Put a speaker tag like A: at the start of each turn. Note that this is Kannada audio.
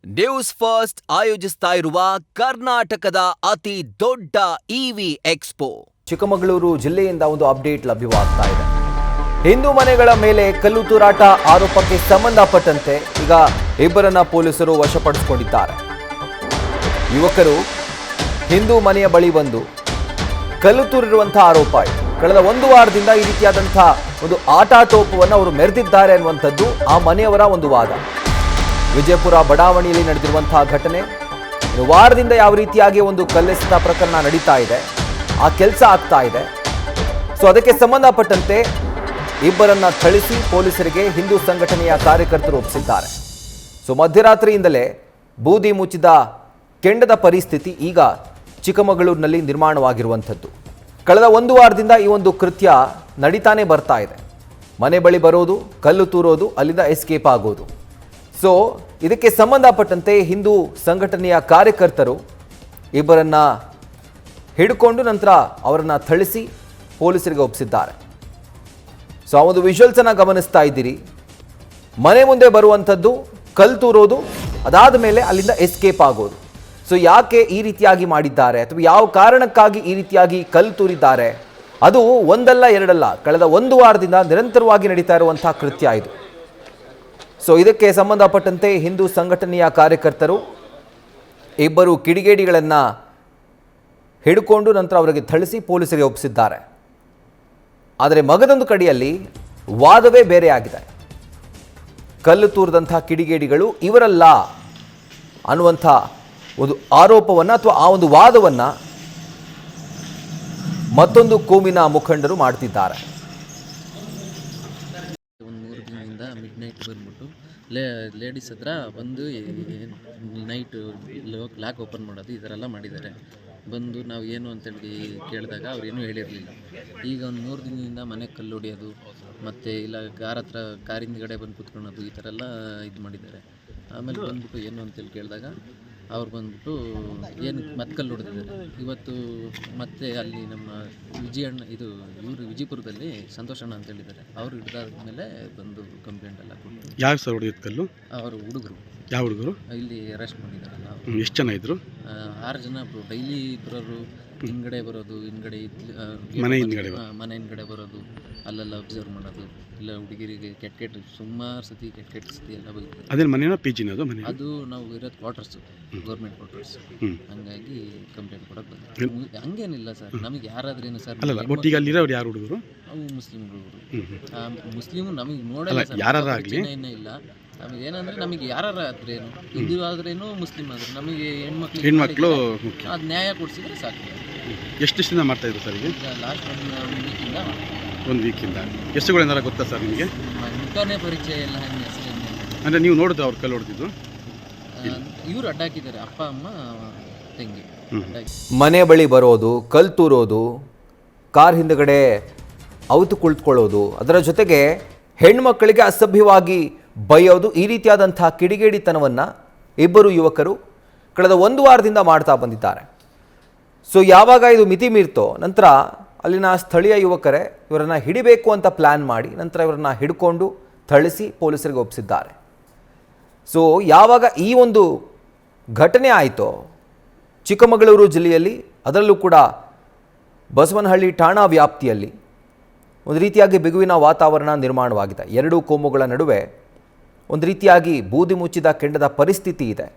A: ನ್ಯೂಸ್ ಫಸ್ಟ್ ಆಯೋಜಿಸ್ತಾ ಇರುವ ಕರ್ನಾಟಕದ ಅತಿ ದೊಡ್ಡ ಇವಿ ಎಕ್ಸ್ಪೋ ಚಿಕ್ಕಮಗಳೂರು ಜಿಲ್ಲೆಯಿಂದ ಒಂದು ಅಪ್ಡೇಟ್ ಲಭ್ಯವಾಗ್ತಾ ಇದೆ. ಹಿಂದೂ ಮನೆಗಳ ಮೇಲೆ ಕಲ್ಲು ತೂರಾಟ ಆರೋಪಕ್ಕೆ ಸಂಬಂಧಪಟ್ಟಂತೆ ಈಗ ಇಬ್ಬರನ್ನ ಪೊಲೀಸರು ವಶಪಡಿಸಿಕೊಂಡಿದ್ದಾರೆ. ಯುವಕರು ಹಿಂದೂ ಮನೆಯ ಬಳಿ ಬಂದು ಕಲ್ಲು ತೂರಿರುವಂತಹ ಆರೋಪ ಇದೆ. ಕಳೆದ ಒಂದು ವಾರದಿಂದ ಈ ರೀತಿಯಾದಂತಹ ಒಂದು ಆಟಾಟೋಪವನ್ನು ಅವರು ಮೆರೆದಿದ್ದಾರೆ ಅನ್ನುವಂಥದ್ದು ಆ ಮನೆಯವರ ಒಂದು ವಾದ. ವಿಜಯಪುರ ಬಡಾವಣೆಯಲ್ಲಿ ನಡೆದಿರುವಂತಹ ಘಟನೆ, ವಾರದಿಂದ ಯಾವ ರೀತಿಯಾಗಿ ಒಂದು ಕಲ್ಲೆಸೆತ ಪ್ರಕರಣ ನಡೀತಾ ಇದೆ, ಆ ಕೆಲಸ ಆಗ್ತಾ ಇದೆ. ಸೊ ಅದಕ್ಕೆ ಸಂಬಂಧಪಟ್ಟಂತೆ ಇಬ್ಬರನ್ನ ಥಳಿಸಿ ಪೊಲೀಸರಿಗೆ ಹಿಂದೂ ಸಂಘಟನೆಯ ಕಾರ್ಯಕರ್ತರು ಒಪ್ಪಿಸಿದ್ದಾರೆ. ಸೊ ಮಧ್ಯರಾತ್ರಿಯಿಂದಲೇ ಬೂದಿ ಮುಚ್ಚಿದ ಕೆಂಡದ ಪರಿಸ್ಥಿತಿ ಈಗ ಚಿಕ್ಕಮಗಳೂರಿನಲ್ಲಿ ನಿರ್ಮಾಣವಾಗಿರುವಂಥದ್ದು. ಕಳೆದ ಒಂದು ವಾರದಿಂದ ಈ ಒಂದು ಕೃತ್ಯ ನಡೀತಾನೆ ಬರ್ತಾ ಇದೆ. ಮನೆ ಬಳಿ ಬರೋದು, ಕಲ್ಲು ತೂರೋದು, ಅಲ್ಲಿಂದ ಎಸ್ಕೇಪ್ ಆಗೋದು. ಸೊ ಇದಕ್ಕೆ ಸಂಬಂಧಪಟ್ಟಂತೆ ಹಿಂದೂ ಸಂಘಟನೆಯ ಕಾರ್ಯಕರ್ತರು ಇಬ್ಬರನ್ನ ಹಿಡ್ಕೊಂಡು ನಂತರ ಅವರನ್ನು ಥಳಿಸಿ ಪೊಲೀಸರಿಗೆ ಒಪ್ಪಿಸಿದ್ದಾರೆ. ಸೊ ಆ ಒಂದು ವಿಜುವಲ್ಸನ್ನು ಗಮನಿಸ್ತಾ ಇದ್ದೀರಿ. ಮನೆ ಮುಂದೆ ಬರುವಂಥದ್ದು, ಕಲ್ಲು ತೂರೋದು, ಅದಾದ ಮೇಲೆ ಅಲ್ಲಿಂದ ಎಸ್ಕೇಪ್ ಆಗೋದು. ಸೊ ಯಾಕೆ ಈ ರೀತಿಯಾಗಿ ಮಾಡಿದ್ದಾರೆ ಅಥವಾ ಯಾವ ಕಾರಣಕ್ಕಾಗಿ ಈ ರೀತಿಯಾಗಿ ಕಲ್ಲು ತೂರಿದ್ದಾರೆ, ಅದು ಒಂದಲ್ಲ ಎರಡಲ್ಲ, ಕಳೆದ ಒಂದು ವಾರದಿಂದ ನಿರಂತರವಾಗಿ ನಡೀತಾ ಇರುವಂತಹ ಕೃತ್ಯ ಇದು. ಸೊ ಇದಕ್ಕೆ ಸಂಬಂಧಪಟ್ಟಂತೆ ಹಿಂದೂ ಸಂಘಟನೆಯ ಕಾರ್ಯಕರ್ತರು ಇಬ್ಬರು ಕಿಡಿಗೇಡಿಗಳನ್ನು ಹಿಡ್ಕೊಂಡು ನಂತರ ಅವರಿಗೆ ಥಳಿಸಿ ಪೊಲೀಸರಿಗೆ ಒಪ್ಪಿಸಿದ್ದಾರೆ. ಆದರೆ ಮಗದೊಂದು ಕಡೆಯಲ್ಲಿ ವಾದವೇ ಬೇರೆಯಾಗಿದೆ. ಕಲ್ಲು ತೂರಿದಂಥ ಕಿಡಿಗೇಡಿಗಳು ಇವರಲ್ಲ ಅನ್ನುವಂಥ ಒಂದು ಆರೋಪವನ್ನು ಅಥವಾ ಆ ಒಂದು ವಾದವನ್ನು ಮತ್ತೊಂದು ಕೋಮಿನ ಮುಖಂಡರು ಮಾಡ್ತಿದ್ದಾರೆ.
B: ಮಿಡ್ ನೈಟ್ ಬಂದ್ಬಿಟ್ಟು ಲೇಡೀಸ್ ಹತ್ರ ಬಂದು ನೈಟ್ ಲಾಕ್ ಓಪನ್ ಮಾಡೋದು ಈ ಥರ ಎಲ್ಲ ಮಾಡಿದ್ದಾರೆ. ಬಂದು ನಾವು ಏನು ಅಂತೇಳಿ ಕೇಳಿದಾಗ ಅವ್ರು ಏನೂ ಹೇಳಿರಲಿಲ್ಲ. ಈಗ ಒಂದು 3 ದಿನದಿಂದ ಮನೆಗೆ ಕಲ್ಲು ಹೊಡಿಯೋದು ಮತ್ತು ಇಲ್ಲ ಕಾರಿಂದಗಡೆ ಬಂದು ಕೂತ್ಕೊಳ್ಳೋದು ಈ ಥರ ಎಲ್ಲ ಇದು ಮಾಡಿದ್ದಾರೆ. ಆಮೇಲೆ ಬಂದ್ಬಿಟ್ಟು ಏನು ಅಂತೇಳಿ ಕೇಳಿದಾಗ ಅವ್ರು ಬಂದ್ಬಿಟ್ಟು ಏನು ಮತ್ತೆ ಕಲ್ಲು ಹೊಡೆದಿದ್ದಾರೆ. ಇವತ್ತು ಮತ್ತೆ ಅಲ್ಲಿ ನಮ್ಮ ಇವರು ವಿಜಯಪುರದಲ್ಲಿ ಸಂತೋಷಣ್ಣ ಅಂತ ಹೇಳಿದ್ದಾರೆ. ಅವರು ಹಿಡಿದಾದ್ಮೇಲೆ ಬಂದು ಕಂಪ್ಲೇಂಟ್ ಎಲ್ಲ ಕೊಟ್ಟು.
C: ಯಾವ ಸರ್ ಹೊಡೆಯೋದು ಕಲ್ಲು?
B: ಅವರು ಹುಡುಗರು.
C: ಯಾವ ಹುಡುಗರು?
B: ಇಲ್ಲಿ ಅರೆಸ್ಟ್ ಮಾಡಿದಾರಲ್ಲ.
C: ಎಷ್ಟು ಜನ ಇದ್ರು?
B: 6 ಜನ ಡೈಲಿ ಬರೋರು, ಹಿಂದ್ಗಡೆ ಬರೋದು,
C: ಮನೆ ಹಿಂದ್ಗಡೆ
B: ಬರೋದು, ಅಲ್ಲೆಲ್ಲ ಅಬ್ಸರ್ವ್ ಮಾಡೋದು, ಇಲ್ಲ ಹುಡುಗಿರಿಗೆ ಕೆಟ್ಟ ಸುಮಾರು ಸತಿ ಕೆಟ್ಟ ಸತಿ ಎಲ್ಲ ಬೈತಾರೆ.
C: ಅದೇ ಮನೇನ ಪಿ.ಜಿ
B: ಅದು ನಾವು ಇರೋದು ಕ್ವಾರ್ಟರ್ಸ್, ಗೌರ್ಮೆಂಟ್ ಕ್ವಾರ್ಟರ್ಸ್. ಹಂಗಾಗಿ ಕಂಪ್ಲೇಂಟ್ ಕೊಡಕ್ಕೆ ಬಂದ. ಹಂಗೇನಿಲ್ಲ ಸರ್, ನಮಗೆ ಯಾರಾದ್ರೇನು ಸರ್.
C: ಒಟ್ಟಿಗೆ ಅಲ್ಲಿರೋರು ಯಾರು ಹುಡುಗರು?
B: ಅವು ಮುಸ್ಲಿಂ ಹುಡುಗರು. ಮುಸ್ಲಿಮು ನಮಗೆ ನೋಡಲ್ಲ ಸರ್, ಇನ್ನೂ ಇಲ್ಲ. ನಮಗೆ ಏನಂದ್ರೆ ನಮಗೆ ಯಾರಾದ್ರೇನು, ಹಿಂದೂ ಆದ್ರೇನು ಮುಸ್ಲಿಂ ಆದ್ರೆ ನಮಗೆ ಹೆಣ್ಮಕ್ಳು ಅದು ನ್ಯಾಯ ಕೊಡಿಸಿದ್ರೆ ಸಾಕು.
C: ಎಷ್ಟು ದಿನ ಮಾಡ್ತಾ ಇದ್ರು ಸರ್? ಈಗ
B: ಲಾಸ್ಟ್
C: ಒಂದು ವೀಕಿಂದ. ಎಷ್ಟುಗಳಿಂದ ಗೊತ್ತಾ ಸರ್ ನಿಮಗೆ?
B: ಮುಖಾನೇ ಪರಿಚಯ ಎಲ್ಲ ಹೆಸರು.
C: ಅಂದರೆ ನೀವು ನೋಡಿದ್ರೆ ಅವ್ರು ಕಲ್ಲು ಹೊಡೆದಿದ್ದು?
B: ಇವರು ಅಡ್ಡಾಕಿದ್ದಾರೆ, ಅಪ್ಪ ಅಮ್ಮ ತಂಗಿ.
A: ಮನೆ ಬಳಿ ಬರೋದು, ಕಲ್ಲು ತೂರೋದು, ಕಾರ್ ಹಿಂದಗಡೆ ಅವತು ಕುಳಿತುಕೊಳ್ಳೋದು, ಅದರ ಜೊತೆಗೆ ಹೆಣ್ಮಕ್ಕಳಿಗೆ ಅಸಭ್ಯವಾಗಿ ಬೈಯೋದು, ಈ ರೀತಿಯಾದಂಥ ಕಿಡಿಗೇಡಿತನವನ್ನು ಇಬ್ಬರು ಯುವಕರು ಕಳೆದ ಒಂದು ವಾರದಿಂದ ಮಾಡ್ತಾ ಬಂದಿದ್ದಾರೆ. ಸೊ ಯಾವಾಗ ಇದು ಮಿತಿ ಮೀರ್ತೋ ನಂತರ ಅಲ್ಲಿನ ಸ್ಥಳೀಯ ಯುವಕರೇ ಇವರನ್ನು ಹಿಡಿಬೇಕು ಅಂತ ಪ್ಲ್ಯಾನ್ ಮಾಡಿ ನಂತರ ಇವರನ್ನು ಹಿಡ್ಕೊಂಡು ಥಳಿಸಿ ಪೊಲೀಸರಿಗೆ ಒಪ್ಪಿಸಿದ್ದಾರೆ. ಸೊ ಯಾವಾಗ ಈ ಒಂದು ಘಟನೆ ಆಯಿತೋ ಚಿಕ್ಕಮಗಳೂರು ಜಿಲ್ಲೆಯಲ್ಲಿ, ಅದರಲ್ಲೂ ಕೂಡ ಬಸವನಹಳ್ಳಿ ಠಾಣಾ ವ್ಯಾಪ್ತಿಯಲ್ಲಿ ಒಂದು ರೀತಿಯಾಗಿ ಬಿಗುವಿನ ವಾತಾವರಣ ನಿರ್ಮಾಣವಾಗಿದೆ. ಎರಡೂ ಕೋಮುಗಳ ನಡುವೆ ಒಂದು ರೀತಿಯಾಗಿ ಬೂದಿ ಮುಚ್ಚಿದ ಕೆಂಡದ ಪರಿಸ್ಥಿತಿ ಇದೆ.